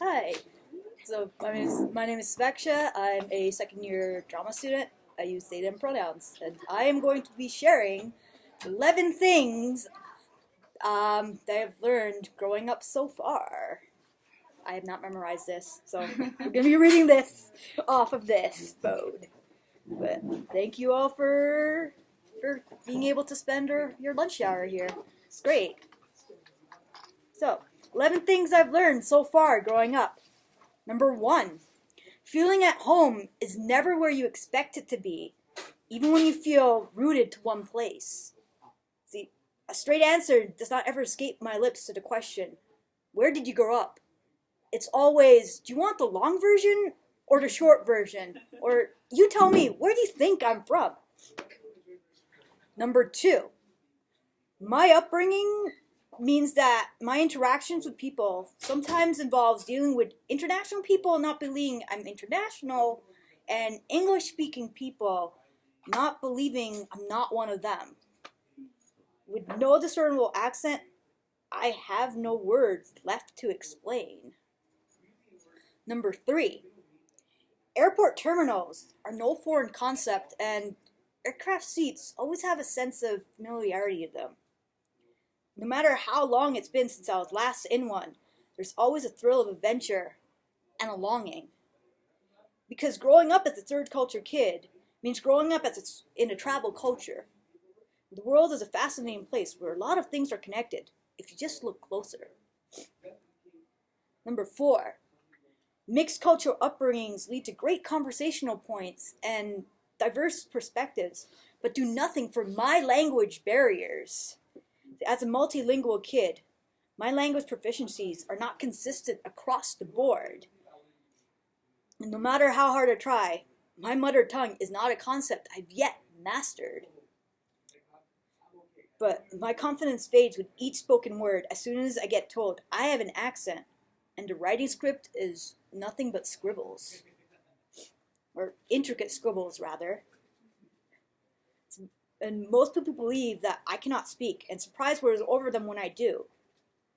Hi. So my name is Sveksha. I'm a second year drama student. I use they them pronouns, and I am going to be sharing 11 things that I've learned growing up so far. I have not memorized this, so we're going to be reading this off of this phone. But thank you all for being able to spend your lunch hour here. It's great. So, 11 things I've learned so far growing up. Number 1. Feeling at home is never where you expect it to be, even when you feel rooted to one place. See, a straight answer does not ever escape my lips to the question, where did you grow up? It's always, do you want the long version or the short version? Or you tell me, where do you think I'm from? Number 2, my upbringing means that my interactions with people sometimes involves dealing with international people not believing I'm international, and English-speaking people not believing I'm not one of them. With no discernible accent, I have no words left to explain. Number 3, airport terminals are no foreign concept, and aircraft seats always have a sense of familiarity to them. No matter how long it's been since I was last in one, there's always a thrill of adventure and a longing. Because growing up as a third culture kid means growing up in a travel culture. The world is a fascinating place where a lot of things are connected if you just look closer. Number 4, mixed cultural upbringings lead to great conversational points and diverse perspectives, but do nothing for my language barriers. As a multilingual kid, my language proficiencies are not consistent across the board. And no matter how hard I try, my mother tongue is not a concept I've yet mastered. But my confidence fades with each spoken word as soon as I get told I have an accent and the writing script is nothing but scribbles. Or intricate scribbles, rather. And most people believe that I cannot speak, and surprise wears over them when I do.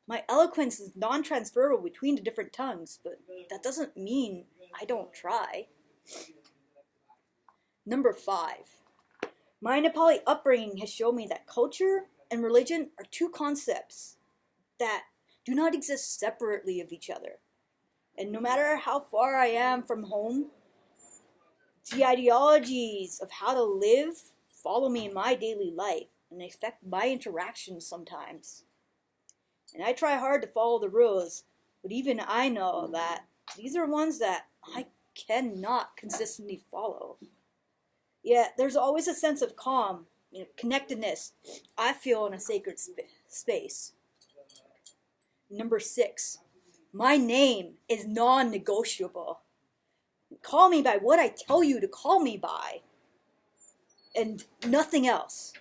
My eloquence is non-transferable between the different tongues, but that doesn't mean I don't try. Number 5. My Nepali upbringing has shown me that culture and religion are two concepts that do not exist separately of each other. And no matter how far I am from home, the ideologies of how to live follow me in my daily life and affect my interactions sometimes. And I try hard to follow the rules, but even I know that these are ones that I cannot consistently follow. Yet there's always a sense of calm, connectedness I feel in a sacred space. Number 6, my name is non-negotiable. Call me by what I tell you to call me by, and nothing else.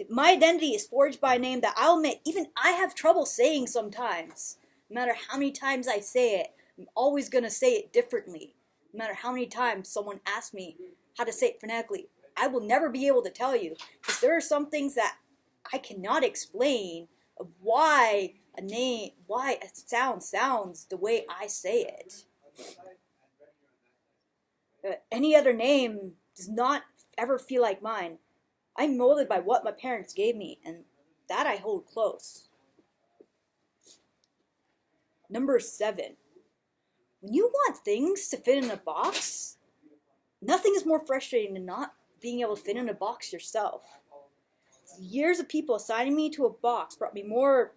My identity is forged by a name that I'll admit even I have trouble saying sometimes. No matter how many times I say it, I'm always going to say it differently. No matter how many times someone asks me how to say it phonetically, I will never be able to tell you, because there are some things that I cannot explain of why a sound sounds the way I say it. Any other name does not ever feel like mine. I'm molded by what my parents gave me, and that I hold close. Number 7. When you want things to fit in a box, nothing is more frustrating than not being able to fit in a box yourself. Years of people assigning me to a box brought me more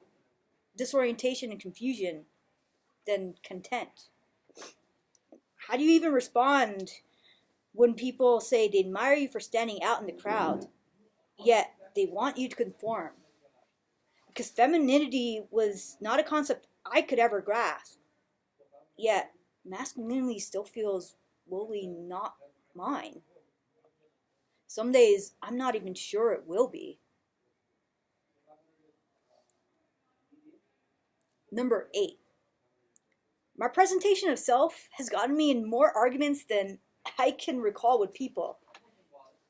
disorientation and confusion than content. How do you even respond when people say they admire you for standing out in the crowd, yet they want you to conform? Because femininity was not a concept I could ever grasp, yet masculinity still feels woefully not mine. Some days I'm not even sure it will be. Number 8. My presentation of self has gotten me in more arguments than I can recall with people.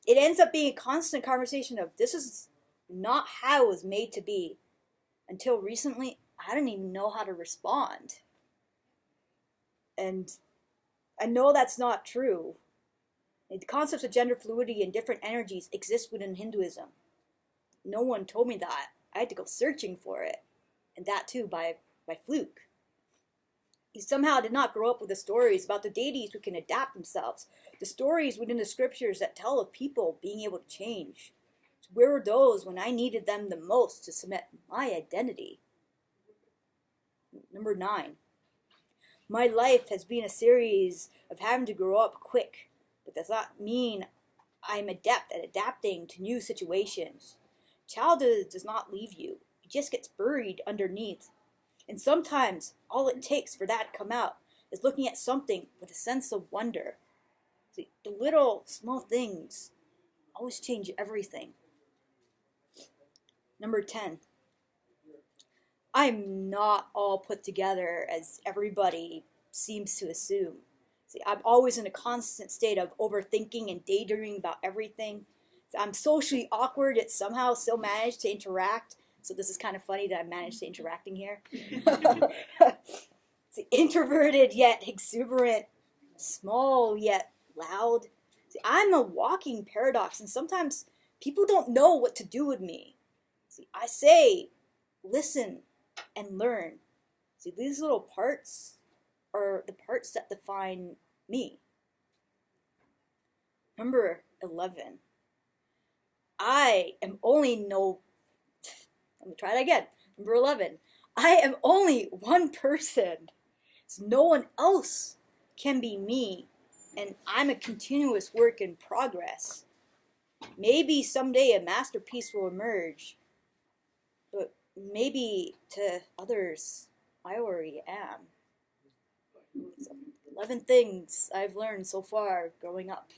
It ends up being a constant conversation of, this is not how it was made to be. Until recently, I didn't even know how to respond. And I know that's not true. The concepts of gender fluidity and different energies exist within Hinduism. No one told me that. I had to go searching for it. And that too by fluke. He somehow did not grow up with the stories about the deities who can adapt themselves. The stories within the scriptures that tell of people being able to change. So where were those when I needed them the most to cement my identity? Number 9. My life has been a series of having to grow up quick, but does not mean I'm adept at adapting to new situations. Childhood does not leave you. It just gets buried underneath. And sometimes all it takes for that to come out is looking at something with a sense of wonder. See, the little small things always change everything. Number 10. I'm not all put together as everybody seems to assume. See, I'm always in a constant state of overthinking and daydreaming about everything. I'm socially awkward, yet somehow still manage to interact. So this is kind of funny that I managed to interacting here. See, introverted yet exuberant, small yet loud. See, I'm a walking paradox, and sometimes people don't know what to do with me. See, I say, listen and learn. See, these little parts are the parts that define me. Number 11. Let me try that again. Number 11. I am only one person. So no one else can be me. And I'm a continuous work in progress. Maybe someday a masterpiece will emerge. But maybe to others, I already am. So, 11 things I've learned so far growing up.